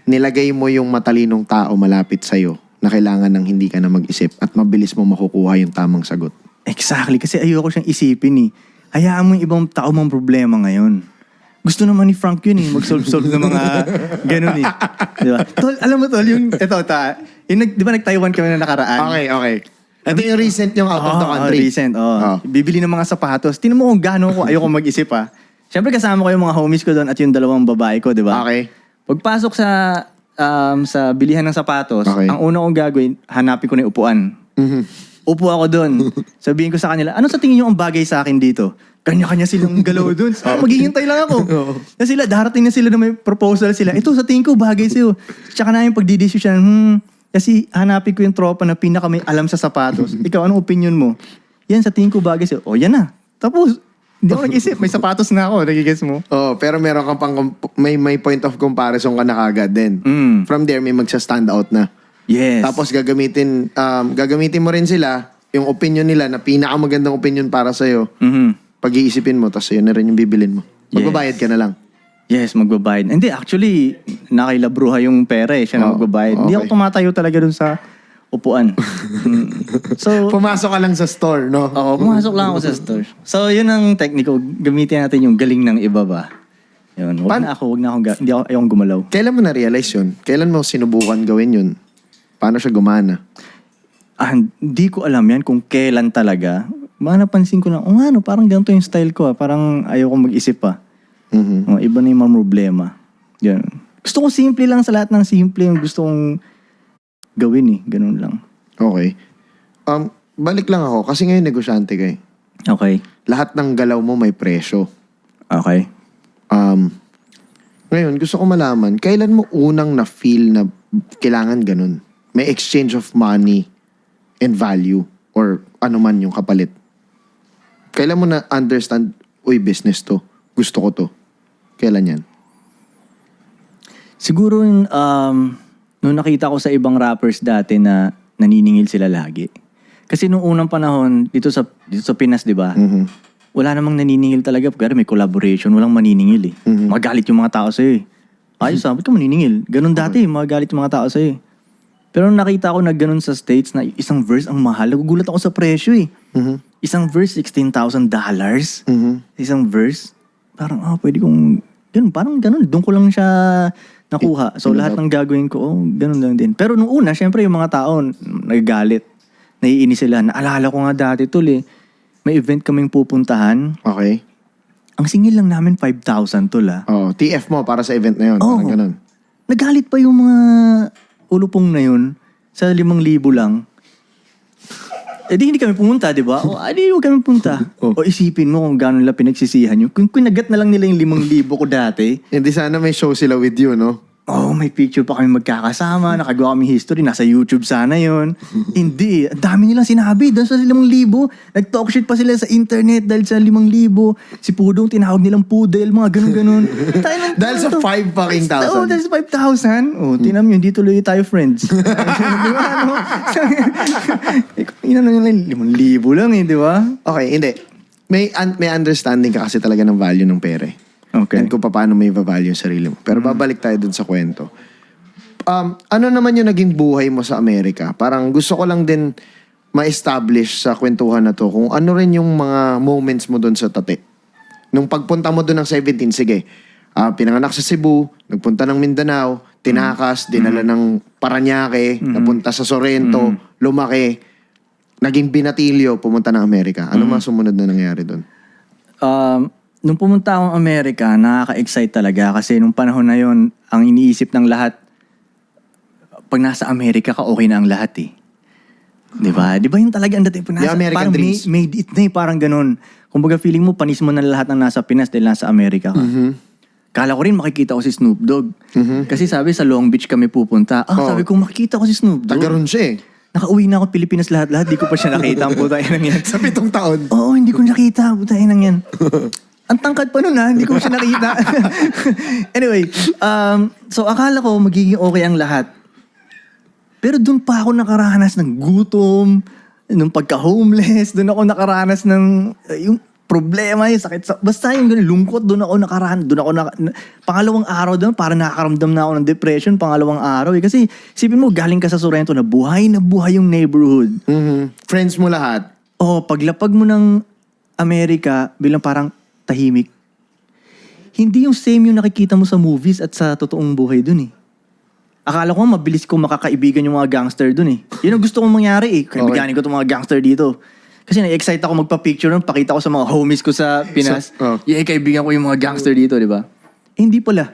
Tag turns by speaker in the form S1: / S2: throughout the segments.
S1: nilagay mo yung matalinong tao malapit sa'yo na kailangan ng hindi ka na mag-isip at mabilis mo makukuha yung tamang sagot.
S2: Exactly, kasi ayoko siyang isipin eh. Hayaan mo yung ibang tao mong problema ngayon. Gusto naman ni Frank yun eh, mag-solve-solve ng mga ganun eh. Diba? Tol, alam mo tol, yung, di ba nag-Taiwan kami na nakaraan?
S1: Okay. Ito yung recent yung out of the country.
S2: Recent. Bibili ng mga sapatos. Tinan mo kung gaano ko ayoko mag-isip ha. Siyempre kasama ko yung mga homies ko doon at yung dalawang babae ko, di ba?
S1: Okay.
S2: Pagpasok sa bilihan ng sapatos,
S1: Okay.
S2: ang una kong gagawin, hanapin ko na yung upuan. Upo ako doon. Sabihin ko sa kanila, ano sa tingin nyo ang bagay sa akin dito? Kanya-kanya silang galaw doon. Maghihintay lang ako. Kasi sila, darating na sila na may proposal sila. Ito, sa tingin ko, bagay sa'yo. Tsaka na yung pagdidesisyon, kasi hanapin ko yung tropa na pinaka may alam sa sapatos. Ikaw, anong opinion mo? Yan, sa tingin ko, bagay sa'yo. O, yan na. Tapos, hindi ako nag-isip. May sapatos na ako. Nagigets mo?
S1: Pero meron kang may point of comparison ka na kagad din. From there, may magsa-stand out na.
S2: Yes.
S1: Tapos gagamitin mo rin sila, yung opinion nila na pinakamagandang opinion para sa'yo. Pag-iisipin mo, tapos yun na rin yung bibilin mo. Magbabayad ka na lang.
S2: Yes, magbabayad. Hindi, actually, nakailabruha yung pera eh. Siya na magbabayad. Hindi ako tumatayo talaga dun sa upuan. So,
S1: pumasok ka lang sa store, no?
S2: Oo, pumasok lang ako sa store. So, yun ang tekniko. Gamitin natin yung galing ng iba ba. Yun, wag na akong hindi ako ayong gumalaw.
S1: Kailan mo na-realize yun? Kailan mo sinubukan gawin yun? Paano siya gumana?
S2: Hindi ko alam yan kung kailan talaga. Napansin ko na, parang ganito yung style ko. Parang ayaw kong mag-isip pa. Iba na yung mga problema. Yan. Gusto ko simple lang sa lahat ng simple yung gusto kong gawin eh. Ganun lang.
S1: Okay. Balik lang ako kasi ngayon negosyante ka eh.
S2: Okay.
S1: Lahat ng galaw mo may presyo.
S2: Okay.
S1: Ngayon, gusto ko malaman, kailan mo unang na-feel na kailangan ganun? May exchange of money and value or ano man yung kapalit. Kailan mo na-understand, business to. Gusto ko to. Kailan yan?
S2: Siguro nung nakita ko sa ibang rappers dati na naniningil sila lagi. Kasi nung unang panahon, dito sa Pinas, di ba? Wala namang naniningil talaga. Pero may collaboration, walang maniningil eh. Magalit yung mga tao sa'yo eh. Ayos ba't ka maniningil? Ganun dati, magalit yung mga tao sa'yo eh. Pero nung nakita ko na ganun sa States na isang verse ang mahal, nagugulat ako sa presyo eh. Isang verse, $16,000. Isang verse, parang pwede kong, ganun, parang ganun. Doon ko lang siya nakuha. So lahat ng gagawin ko, ganun lang din. Pero nung una, syempre yung mga tao nagagalit. Naiinis sila. Naalala ko nga dati tol eh. May event kaming pupuntahan.
S1: Okay.
S2: Ang singil lang namin 5,000 tol ah.
S1: TF mo para sa event na yun. Parang ganun.
S2: Nagalit pa yung mga ulupong na yun sa 5,000 lang. Di hindi kami pumunta, di ba? Di huwag kami pumunta. O isipin mo kung gano'n nila pinagsisihan yun. Kung kinagat na lang nila yung 5,000 ko dati.
S1: Hindi sana may show sila with you, no?
S2: May picture pa kami magkakasama. Nakagawa kami history. Nasa YouTube sana yun. Hindi. Ang dami nilang sinabi. Dahil sa 5,000. Nag-talk shit pa sila sa internet dahil sa 5,000. Si Pudong tinawag nilang Pudel. Mga ganun-ganun.
S1: Dahil sa 5 fucking thousand.
S2: Dahil sa 5,000. Tinam yun. Di tuloy tayo friends. Di ba? Ina na nila 5,000 lang eh. Di ba?
S1: Okay, hindi. May understanding ka kasi talaga ng value ng pera eh.
S2: Okay.
S1: And kung paano may value yung sarili mo. Pero babalik tayo dun sa kwento. Ano naman yung naging buhay mo sa Amerika? Parang gusto ko lang din ma-establish sa kwentuhan na to kung ano rin yung mga moments mo dun sa Tate. Nung pagpunta mo dun ng 17, sige, pinanganak sa Cebu, nagpunta ng Mindanao, tinakas, dinala ng Parañaque, napunta sa Sorrento, lumaki, naging binatilyo, pumunta ng Amerika. Ano mga sumunod na nangyari dun?
S2: Nung pumunta akong Amerika, nakaka-excite talaga kasi nung panahon na yon, ang iniisip ng lahat, pag nasa Amerika ka, okay na ang lahat eh. Diba? Diba yung talaga ang dating?
S1: The American
S2: parang
S1: dreams.
S2: made it na eh, parang ganun. Kumbaga feeling mo, panis mo na lahat ng nasa Pinas dahil nasa Amerika ka. Kala ko rin makikita ko si Snoop Dogg. Kasi sabi sa Long Beach kami pupunta. Sabi ko makikita ko si Snoop Dogg.
S1: Taga ron siya eh.
S2: Nakauwi na ako Pilipinas lahat-lahat. Di ko pa siya nakita. Ang puta yan yan.
S1: Sa 7 taon.
S2: Oo, hindi ko nakita. Puta yan. Ang tangkad pa nun ha, hindi ko siya nakita. Anyway, so akala ko magiging okay ang lahat. Pero doon pa ako nakaranas ng gutom, nung pagka-homeless, doon ako nakaranas ng yung problema, yung sakit sa... Basta yung ganun, lungkot, doon ako nakarahan. Pangalawang araw doon, parang nakakaramdam na ako ng depression, pangalawang araw. Kasi isipin mo, galing ka sa Sorrento na buhay yung neighborhood.
S1: Friends mo lahat.
S2: Paglapag mo ng Amerika, bilang parang tahimik, hindi yung same yung nakikita mo sa movies at sa totoong buhay doon eh. Akala ko mabilis ko makakaibigan yung mga gangster doon eh. Yun ang gusto kong mangyari eh. Kaibiganin ko itong mga gangster dito. Kasi na-excite ako magpa-picture nun, pakita ko sa mga homies ko sa Pinas. Kaibigan ko yung mga gangster dito, di ba? Hindi pala.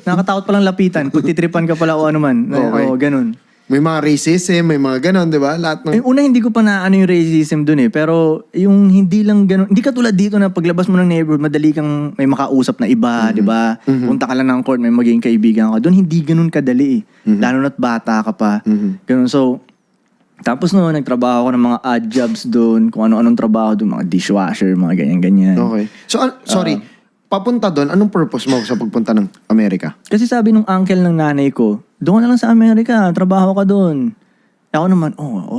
S2: Nakakatakot palang lapitan. Pagtitripan ka pala o ano man. Ganun.
S1: May mga racism, may mga ganon, di ba? Lahat ng...
S2: Una, hindi ko pa na yung racism dun eh. Pero yung hindi lang ganun. Hindi ka tulad dito na paglabas mo ng neighborhood, madali kang may makausap na iba, di ba? Punta ka lang ng court, may magiging kaibigan ka. Doon hindi ganun kadali eh. Lalo na't bata ka pa. Ganun. So, tapos no, nagtrabaho ako ng mga odd jobs doon, kung ano-anong trabaho doon, mga dishwasher, mga ganyan-ganyan.
S1: Okay. So, sorry, papunta doon, anong purpose mo sa pagpunta ng Amerika?
S2: Kasi sabi nung uncle ng nanay ko, doon ka na lang sa Amerika, trabaho ka doon. Ako naman,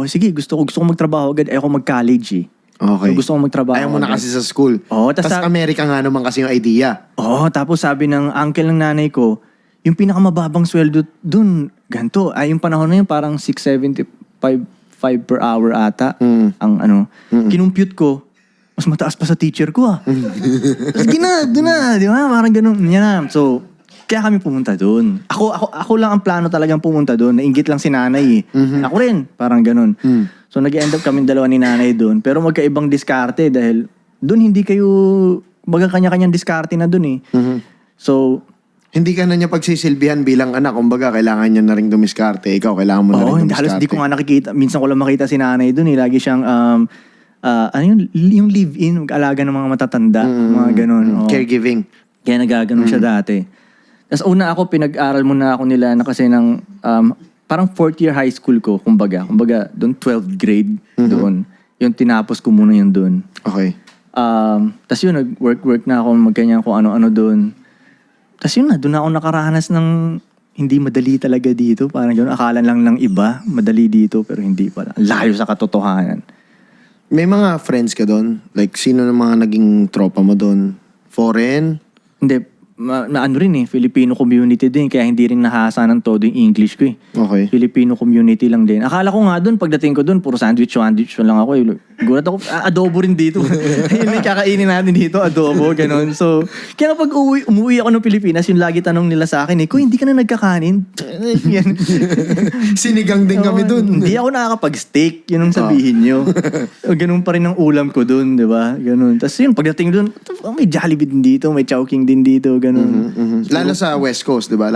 S2: sige, gusto ko magtrabaho agad, ayoko mag-college eh.
S1: Okay.
S2: So, gusto ko magtrabaho.
S1: Ayaw mo na kasi sa school.
S2: Tas
S1: Amerika nga naman kasi yung idea.
S2: Tapos sabi ng uncle ng nanay ko, yung pinakamababang sweldo doon, ganito. Yung panahon na yun, parang $6.75 per hour ata. Ang kinumpute ko, mas mataas pa sa teacher ko ah. Tapos doon na, di ba? Parang ganun. Yan na. So, kaya kami pumunta doon. Ako lang ang plano talagang pumunta doon. Nainggit lang si nanay eh. Ako rin. Parang ganun. So, nag-end up kami dalawa ni nanay doon. Pero magkaibang diskarte dahil doon hindi kayo, baga kanya-kanyang diskarte na doon eh. So,
S1: hindi ka na niya pagsisilbihan bilang anak. Kumbaga, kailangan niya na rin dumiskarte. Ikaw, kailangan mo na rin dumiskarte.
S2: Halos di ko nga nakikita. Minsan ko lang makita si nanay doon eh. Lagi siyang, yung live-in, mag-alaga ng mga matatanda. Mga ganun.
S1: Caregiving.
S2: Kaya nagaganon siya dati. Tapos una ako, pinag-aral muna ako nila na kasi ng, parang 4th year high school ko, kumbaga doon 12th grade doon. Yung tinapos ko muna yun doon.
S1: Okay.
S2: Tapos yun, nag-work na ako, magkanyan kung ano-ano doon. Tapos yun na, doon ako nakaranas ng hindi madali talaga dito. Parang gano'n, akala lang ng iba, madali dito, pero hindi pala. Layo sa katotohanan.
S1: May mga friends ka doon? Like, sino ng mga naging tropa mo doon? Foreign?
S2: Hindi, na ano rin eh, Filipino community din, kaya hindi rin nahasa ng todo yung English ko eh.
S1: Okay.
S2: Filipino community lang din. Akala ko nga doon, pagdating ko doon, puro sandwich lang ako eh. Gulat ako, adobo rin dito. Ayun yung kakainin natin dito, adobo, ganun. So, kaya kapag umuwi ako ng Pilipinas, yung lagi tanong nila sa akin eh, kung hindi ka na nagkakanin,
S1: Sinigang din kami doon.
S2: Hindi ako nakakapag-steak, yun ang sabihin nyo. Ganun pa rin ang ulam ko doon, di ba? Ganun. Tapos yun, pagdating doon, may Jollibee din dito, may Chowking din dito, ganun.
S1: Lalo sa West Coast, di ba?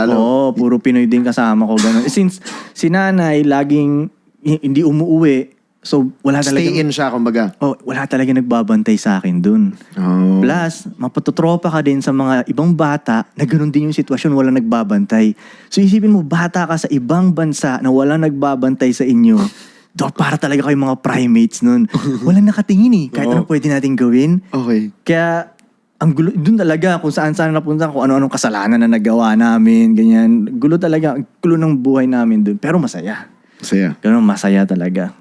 S2: Puro Pinoy din kasama ko, ganun. Since si nanay laging hindi umuuwi, so wala talaga...
S1: Stay in siya, kumbaga.
S2: Wala talaga nagbabantay sa akin dun. Plus, mapatutropa ka din sa mga ibang bata na ganun din yung sitwasyon, wala nagbabantay. So isipin mo, bata ka sa ibang bansa na wala nagbabantay sa inyo. Para talaga kayo mga primates nun. Walang nakatingin eh. Kahit ano pwede natin gawin.
S1: Okay.
S2: Kaya, ang gulo, dun talaga, kung saan-saan napunta, kung ano-anong kasalanan na nagawa namin, ganyan. Gulo talaga, gulo ng buhay namin dun. Pero masaya.
S1: Masaya.
S2: Ganun, masaya talaga.